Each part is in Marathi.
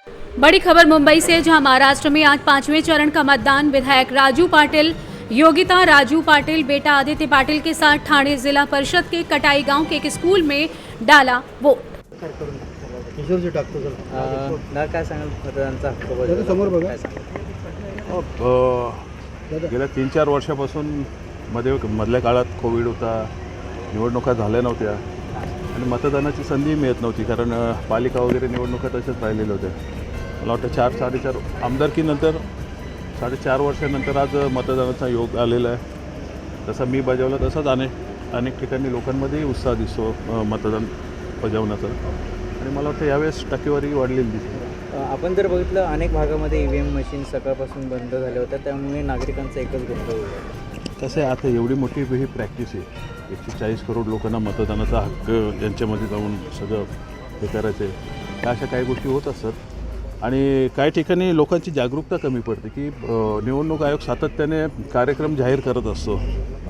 बड़ी खबर मुंबई से, जहां महाराष्ट्र में आज 5वें चरण का मतदान। विधायक राजू पाटिल, योगिता राजू पाटिल बेटा आदित्य पाटिल के साथ ठाणे जिला परिषद के कटाई गांव के एक स्कूल में डाला वोट। काय सांगाल मतदानाचा हक्क गेल्या 3-4 वर्षापासून मधल्या काळात कोविड होता, निवडणुका झाल्या नव्हत्या आणि मतदानाची संधी मिळत नव्हती, कारण पालिका वगैरे निवडणुका तशाच राहिलेल्या होत्या। मला वाटतं 4-4.5 आमदारकीनंतर 4.5 वर्षानंतर आज मतदानाचा योग आलेला आहे। तसा मी बजावला तसाच अनेक ठिकाणी लोकांमध्येही उत्साह दिसतो मतदान बजावण्याचा, आणि मला वाटतं यावेळेस टक्केवारी वाढलेली दिसते। आपण जर बघितलं अनेक भागामध्ये ईव्हीएम मशीन सकाळपासून बंद झाल्या होत्या, त्यामुळे नागरिकांचा एकच गोंधळ होता। कसं आहे, आता एवढी मोठी ही प्रॅक्टिस आहे, 140 करोड लोकांना मतदानाचा हक्क यांच्यामध्ये जाऊन सगळं हे करायचं आहे, अशा काही गोष्टी होत असतात आणि काही ठिकाणी लोकांची जागरूकता कमी पडते की निवडणूक आयोग सातत्याने कार्यक्रम जाहीर करत असतो,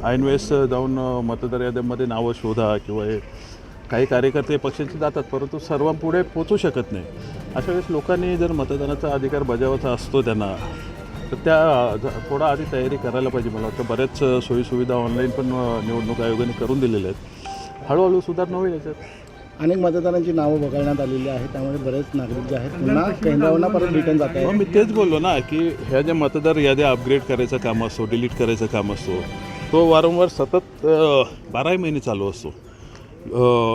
ऐनवेळेस जाऊन मतदार याद्यांमध्ये नावं शोधा किंवा हे काही कार्यकर्ते पक्षांचे जातात, परंतु सर्वांपुढे पोचू शकत नाही। अशा वेळेस लोकांनी जर मतदानाचा अधिकार बजावायचा असतो त्यांना, तर त्या थोडा आधी तयारी करायला पाहिजे। मला वाटतं बऱ्याच सोयीसुविधा ऑनलाईन पण निवडणूक आयोगाने करून दिलेल्या आहेत, हळूहळू सुधारणा होईल याच्यात। अनेक मतदारांची नावं वगळण्यात आलेली आहेत, त्यामुळे बरेच नागरिक जे आहेत पुन्हा केंद्रावरनं परत रिटर्न जात आहेत। मी तेच बोललो ना की ह्या ज्या मतदार याद्या अपग्रेड करायचं काम असतो, डिलीट करायचं काम असतो, तो वारंवार सतत 12 महिने चालू असतो।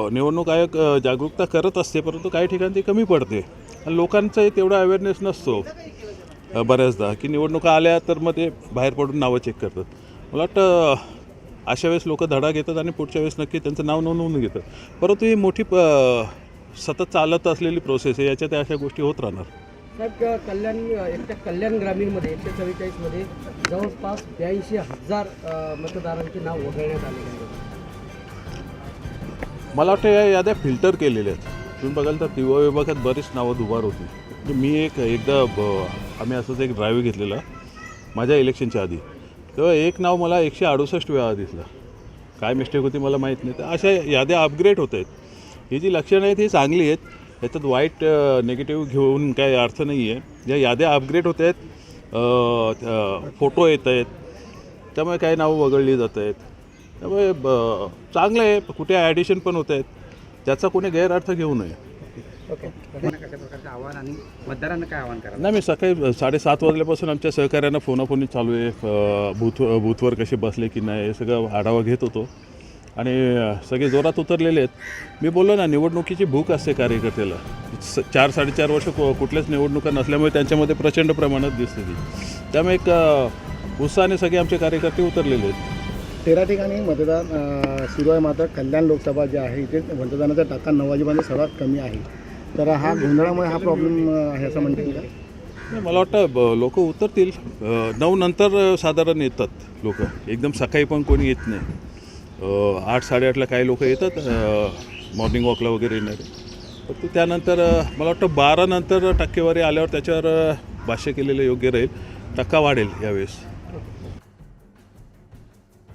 निवडणूक आयोग जागरूकता करत असते, परंतु काही ठिकाणी ती कमी पडते आणि लोकांचाही तेवढा अवेअरनेस नसतो बऱ्याचदा की निवडणुका आल्या तर मग ते बाहेर पडून नावं चेक करतात। मला वाटतं अशा वेळेस लोक धडा घेतात आणि पुढच्या वेळेस नक्की त्यांचं नाव नोंदवून घेतात, परंतु ही मोठी सतत चालत असलेली प्रोसेस आहे, याच्यात अशा गोष्टी होत राहणार। साहेब, कल्याण ग्रामीणमध्ये 144मध्ये जवळपास 82,000 मतदारांची नाव वगळण्यात आलेली आहे। मला वाटतं या याद्या फिल्टर केलेल्या आहेत। तुम्ही बघाल तर दिवा विभागात बरीच नावं दुबार होती। म्हणजे मी एकदा आम्ही असंच एक ड्राईव्ह घेतलेला माझ्या इलेक्शनच्या आधी, तेव्हा एक नाव मला 168 वेळा दिसलं। काय मिस्टेक होती मला माहीत नाही। तर अशा याद्या अपग्रेड होत आहेत। ही जी लक्षणं आहेत ही चांगली आहेत, याच्यात वाईट निगेटिव्ह घेऊन काही अर्थ नाही आहे। ज्या याद्या अपग्रेड होत आहेत, फोटो येत आहेत, त्यामुळे काही नावं वगळली जात आहेत, त्यामुळे चांगलं आहे। कुठे ॲडिशन पण होत आहेत, त्याचा कोणी गैरअर्थ घेऊ नये। आव्हान आणि मतदारांना काय आव्हान करा? नाही, मी सकाळी 7:30 वाजल्यापासून आमच्या सहकाऱ्यांना फोनाफोनी चालू आहे, बूथवर कसे बसले की नाही हे सगळं आढावा घेत होतो आणि सगळे जोरात उतरलेले आहेत। मी बोललो ना, निवडणुकीची भूक असते कार्यकर्त्याला। 4-4.5 वर्ष कुठल्याच निवडणुका नसल्यामुळे त्यांच्यामध्ये प्रचंड प्रमाणात दिसते ती, त्यामुळे एक उत्साहाने सगळे आमचे कार्यकर्ते उतरलेले आहेत। 13 ठिकाणी मतदान सुरू आहे, मात्र कल्याण लोकसभा जे आहे इथे मतदानाचा टक्का 9 वाजेपर्यंत सर्वात कमी आहे। तर हा गोंधळामुळे हा प्रॉब्लेम आहे असं म्हणता येईल का? नाही, मला वाटतं लोक उतरतील। 9 नंतर साधारण येतात लोक, एकदम सकाळी पण कोणी येत नाही। 8-8:30ला काही लोक येतात मॉर्निंग वॉकला वगैरे येणारे, पण त्यानंतर मला वाटतं 12 नंतर टक्केवारी आल्यावर त्याच्यावर भाष्य केलेलं योग्य राहील, टक्का वाढेल यावेळेस।